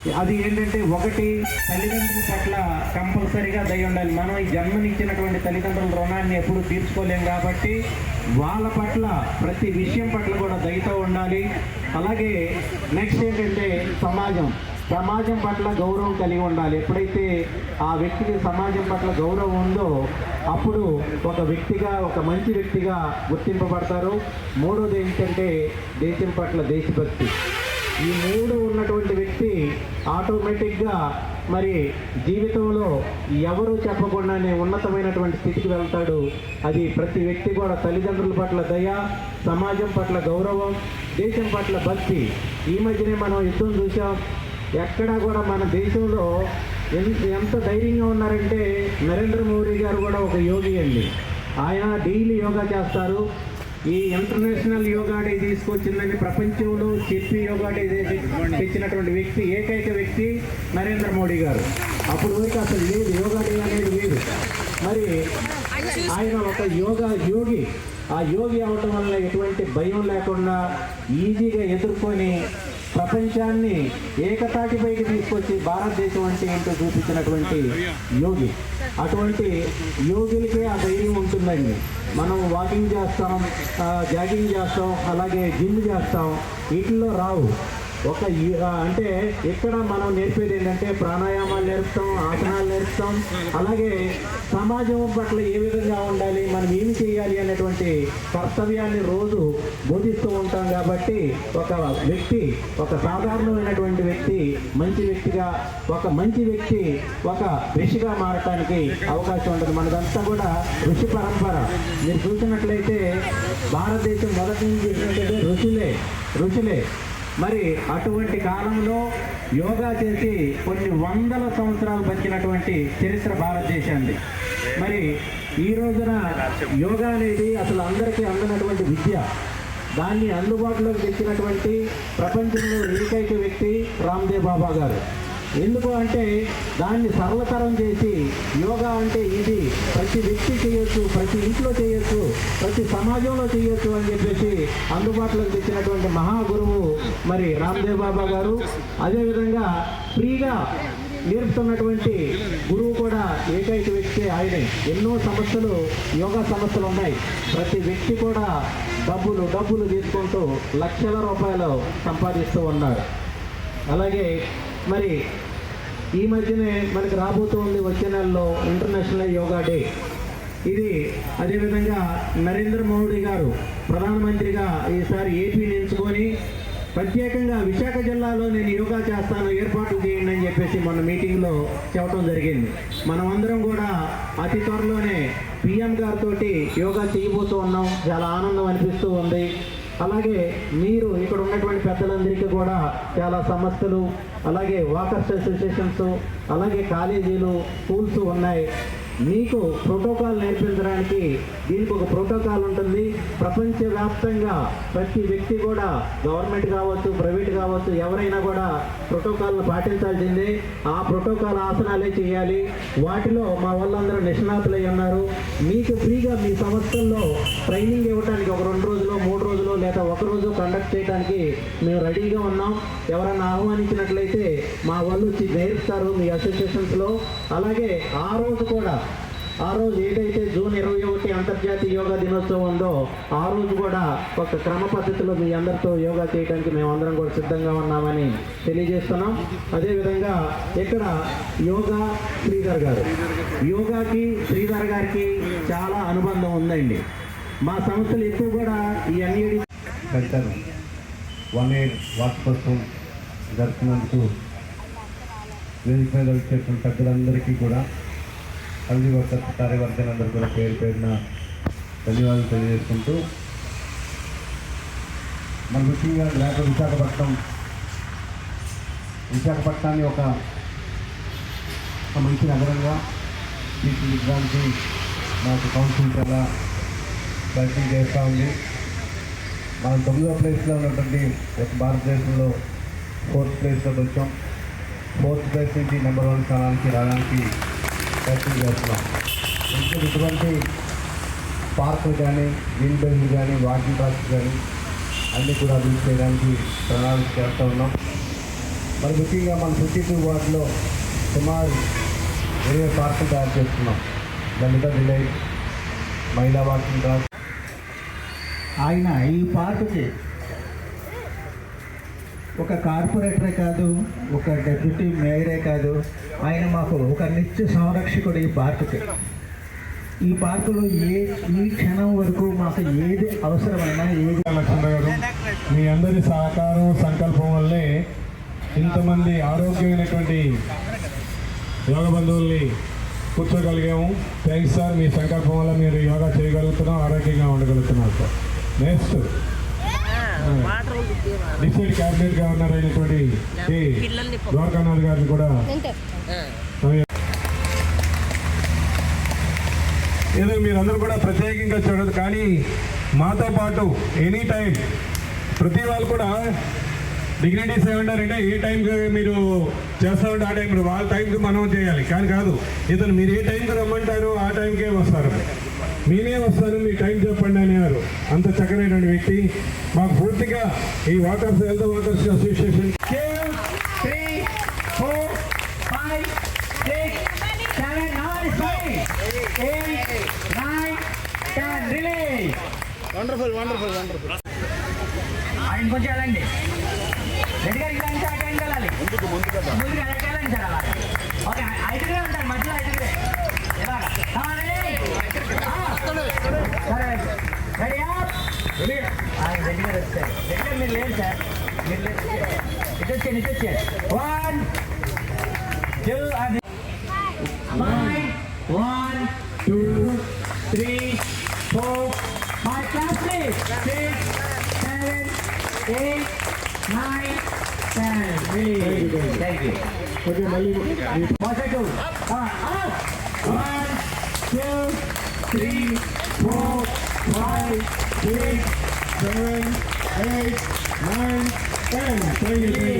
అది ఏంటంటే, ఒకటి తల్లిదండ్రుల పట్ల కంపల్సరీగా దయ ఉండాలి. మనం ఈ జన్మనిచ్చినటువంటి తల్లిదండ్రుల రుణాన్ని ఎప్పుడూ తీర్చుకోలేం కాబట్టి వాళ్ళ పట్ల ప్రతి విషయం పట్ల కూడా దయతో ఉండాలి. అలాగే నెక్స్ట్ ఏంటంటే సమాజం పట్ల గౌరవం కలిగి ఉండాలి. ఎప్పుడైతే ఆ వ్యక్తికి సమాజం పట్ల గౌరవం ఉందో అప్పుడు ఒక మంచి వ్యక్తిగా గుర్తింపబడతారు. మూడోది ఏంటంటే దేశం పట్ల దేశభక్తి. ఈ మూడు ఉన్నటువంటి వ్యక్తి ఆటోమేటిక్గా మరి జీవితంలో ఎవరు చెప్పకుండానే ఉన్నతమైనటువంటి స్థితికి వెళ్తాడు. అది ప్రతి వ్యక్తి కూడా తల్లిదండ్రుల పట్ల దయ, సమాజం పట్ల గౌరవం, దేశం పట్ల భక్తి. ఈ మధ్యనే మనం యుద్ధం చూసాం. ఎక్కడా కూడా మన దేశంలో ఎంత ధైర్యంగా ఉన్నారంటే, నరేంద్ర మోడీ గారు కూడా ఒక యోగి అండి. ఆయన డైలీ యోగా చేస్తారు. ఈ ఇంటర్నేషనల్ యోగా డే తీసుకొచ్చిందని ప్రపంచంలో చెప్పి యోగా డే తెచ్చినటువంటి వ్యక్తి, ఏకైక వ్యక్తి నరేంద్ర మోడీ గారు. అప్పుడు వరకు అసలు లేదు, యోగా డే అనేది లేదు. మరి ఆయన ఒక యోగి. ఆ యోగి అవటం వల్ల ఎటువంటి భయం లేకుండా ఈజీగా ఎదుర్కొని ప్రపంచాన్ని ఏకతాటిపైకి తీసుకొచ్చి భారతదేశం అంటే ఏంటో చూపించినటువంటి యోగి. అటువంటి యోగులకే ఆ ధైర్యం ఉంటుందండి. మనం వాకింగ్ చేస్తాం, జాగింగ్ చేస్తాం, అలాగే జిమ్ చేస్తాం, వీటిల్లో రావు. అంటే ఇక్కడ మనం నేర్పేది ఏంటంటే ప్రాణాయామాలు నేర్పుతాం, ఆసనాలు నేర్పుతాం, అలాగే సమాజం పట్ల ఏ విధంగా ఉండాలి, మనం ఏమి చేయాలి అనేటువంటి కర్తవ్యాన్ని రోజు బోధిస్తూ ఉంటాం. కాబట్టి ఒక సాధారణమైనటువంటి వ్యక్తి మంచి వ్యక్తి ఒక ఋషిగా మారటానికి అవకాశం ఉంటుంది. మనదంతా కూడా ఋషి పరంపర. మీరు చూసినట్లయితే భారతదేశం మొదటి నుంచి చూసినట్లయితే ఋషులే. మరి అటువంటి కాలంలో యోగా చేసి కొన్ని వందల సంవత్సరాలు బతికినటువంటి చరిత్ర భారతదేశాన్ని. మరి ఈ రోజున యోగా అనేది అసలు అందరికీ అందనటువంటి విద్య. దాన్ని అందుబాటులోకి తెచ్చినటువంటి ప్రపంచంలో ఏకైక వ్యక్తి రామ్దేవ్ బాబా గారు. ఎందుకు అంటే దాన్ని సరళతరం చేసి యోగా అంటే ఇది ప్రతి వ్యక్తి చేయొచ్చు, ప్రతి ఇంట్లో చేయొచ్చు, ప్రతి సమాజంలో చేయొచ్చు అని చెప్పేసి అందుబాటులోకి తెచ్చినటువంటి మహాగురువు మరి రామ్దేవ్ బాబా గారు. అదేవిధంగా ఫ్రీగా నేర్పుతున్నటువంటి గురువు కూడా ఏకైక వ్యక్తి ఆయనే. ఎన్నో యోగా సంస్థలు ఉన్నాయి. ప్రతి వ్యక్తి కూడా డబ్బులు తీసుకుంటూ లక్షల రూపాయలు సంపాదిస్తూ ఉన్నారు. అలాగే మరి ఈ మధ్యనే మనకి రాబోతుంది వచ్చే నెలలో ఇంటర్నేషనల్ యోగా డే. ఇది అదేవిధంగా నరేంద్ర మోడీ గారు ప్రధానమంత్రిగా ఈసారి ఏపీని ఎంచుకొని ప్రత్యేకంగా విశాఖ జిల్లాలో నేను యోగా చేస్తాను, ఏర్పాట్లు చేయండి అని చెప్పేసి మొన్న మీటింగ్లో చెప్పడం జరిగింది. మనమందరం కూడా అతి త్వరలోనే పిఎం గారితో యోగా చేయబోతూ ఉన్నాం. చాలా ఆనందం అనిపిస్తూ ఉంది. అలాగే మీరు ఇక్కడ ఉన్నటువంటి పెద్దలందరికీ కూడా చాలా సంస్థలు, అలాగే వాకర్స్ అసోసియేషన్స్, అలాగే కాలేజీలు, స్కూల్స్ ఉన్నాయి. మీకు ప్రోటోకాల్ నేర్పించడానికి దీనికి ఒక ప్రోటోకాల్ ఉంటుంది. ప్రపంచవ్యాప్తంగా ప్రతి వ్యక్తి కూడా, గవర్నమెంట్ కావచ్చు, ప్రైవేట్ కావచ్చు, ఎవరైనా కూడా ప్రోటోకాల్ను పాటించాల్సిందే. ఆ ప్రోటోకాల్ ఆసనాలే చేయాలి. వాటిలో మా వాళ్ళందరూ నిష్ణాతులై ఉన్నారు. మీకు ఫ్రీగా మీ సంస్థల్లో ట్రైనింగ్ ఇవ్వడానికి ఒక 2 రోజులు, 3 రోజులు లేదా 1 రోజు కండక్ట్ చేయడానికి మేము రెడీగా ఉన్నాం. ఎవరైనా ఆహ్వానించినట్లయితే మా వాళ్ళు నేర్పుతారు మీ అసోసియేషన్స్లో. అలాగే ఆ రోజు ఏదైతే జూన్ 21 అంతర్జాతీయ యోగా దినోత్సవం ఉందో ఆ రోజు కూడా ఒక క్రమ పద్ధతిలో మీ అందరితో యోగా చేయడానికి మేమందరం కూడా సిద్ధంగా ఉన్నామని తెలియజేస్తున్నాం. అదేవిధంగా ఇక్కడ యోగాకి శ్రీధర్ గారికి చాలా అనుబంధం ఉందండి. మా సంస్థలు ఎక్కువ కూడా ఈ ఎన్ఈడి సెంటర్ 1 year వార్షికోత్సవం జరుపుతున్నందుకు వేదిక మీద వచ్చేటువంటి పెద్దలందరికీ కూడా, అన్ని వర్కర్స్, కార్యవర్గాలందరూ కూడా పేరున ధన్యవాదాలు తెలియజేసుకుంటూ, మన ముఖ్యంగా విశాఖపట్నాన్ని ఒక మంచి నగరంగా తీర్చిదిద్దడానికి మాకు కౌన్సిల్ చాలా ప్రయత్నం చేస్తూ ఉంది. మనం 9వ ప్లేస్లో ఉన్నటువంటి భారతదేశంలో 4th ప్లేస్లోకి వచ్చాం. 4th ప్లేస్ నుంచి నెంబర్ 1 స్థానానికి రావడానికి ప్రయత్నం చేస్తున్నాం. ఇటువంటి పార్కులు కానీ, గ్రీన్ బెల్ట్లు కానీ, వాకింగ్ ట్రాక్స్ కానీ అన్నీ కూడా అభివృద్ధి చేయడానికి ప్రణాళిక చేస్తూ ఉన్నాం. మరి ముఖ్యంగా మన 52 వార్డులో సుమారు 20 పార్కులు తయారు చేస్తున్నాం. లలిత డిలైట్, మహిళా వాకింగ్ ట్రాక్. ఆయన ఈ పార్కుకి ఒక కార్పొరేటరే కాదు, ఒక డెప్యూటీ మేయరే కాదు, ఆయన మాకు ఒక నిత్య సంరక్షకుడు. ఈ పార్కులో ఈ క్షణం వరకు మాకు ఏది అవసరమైనా ఏది. లక్ష్మణ గారు, మీ అందరి సహకారం సంకల్పం వల్లే ఇంతమంది ఆరోగ్యమైనటువంటి యోగ బంధువుల్ని కూర్చోగలిగాము. థ్యాంక్స్ సార్, మీ సంకల్పం వల్ల మీరు యోగా చేయగలుగుతున్నాం, ఆరోగ్యంగా ఉండగలుగుతున్నారు sir. Next district cabinet governor అయినటువంటి శ్రీ ద్వారకానాథ్ గారిని కూడా ఏదో మీరందరూ కూడా ప్రత్యేకంగా చూడదు, కానీ మాతో పాటు ఎనీ టైం ప్రతి వాళ్ళు కూడా డిగ్నిటీస్ ఏమంటారంటే ఏ టైంకి మీరు చేస్తూ ఉంటే ఆ టైంకి వాళ్ళ టైంకి మనం చేయాలి, కానీ కాదు. ఇతను మీరు ఏ టైంకి రమ్మంటారో ఆ టైంకే వస్తారు. నేనే వస్తాను, మీ టైం చెప్పండి అనేవారు. అంత చక్కనైనటువంటి వ్యక్తి. మాకు పూర్తిగా ఈ walkers health walkers association 2, 3, 4, 5, 6, 7, 8, 9, 10. Release. Wonderful. ఆయన కొంచెం వెళ్ళండి. గట్టిగా ఇంకా వెళ్ళాలి. ముందుకు వెళ్ళండి సార్. అలా ఓకే, 5 ఉంటారు మధ్యలో 5. ఇలాగా సరే, రెడీగా వచ్చారు. రెడీగా మీరు లేదు సార్, మీరు లేదు. ఇటు వచ్చాను. 1, 2 అది 1, 2, 3, 4, 5 class 6, 7, 8, 9, 10. Really? Thank you. Okay, మళ్ళీ 1, 2, 1, 2, 3, 4, 5, 6, 7, 8, 9, 10. Thank you.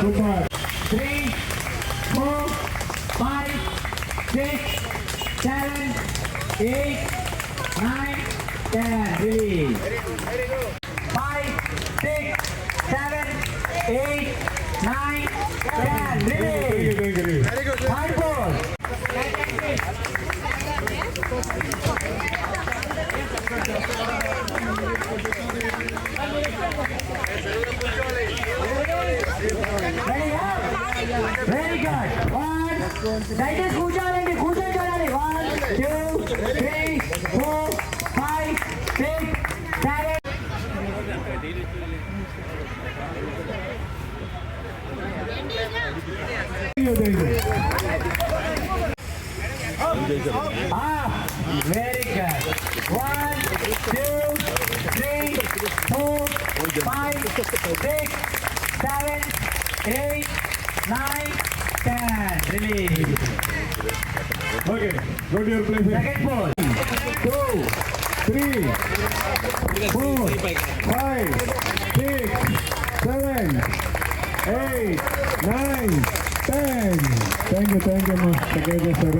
Super. 3, 4, 5, 6, 7, 8, 9, 10. Release. 5, 6, 7, 8, 9, 10. Release. Thank you. Third pose. Ready up. Very good. 1, దయచేసి కూర్చోాలండి, కూర్చొని చూడాలి. 1, 2, 3, 4, 5, 6, 7. Very good. 1, 2, 3, 4, 5, 6, 7, 8, 9, 10. Release. Okay, go to your place. Second pose. 2, 3, 4, 5, 6, 7, 8, 9, 10. Thank you, ma. Okay, sir.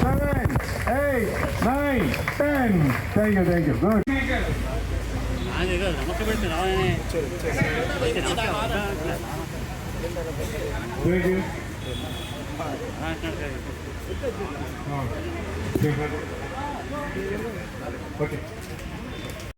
7, 8, 9, 10. Thank you. Good. Thank you. Okay.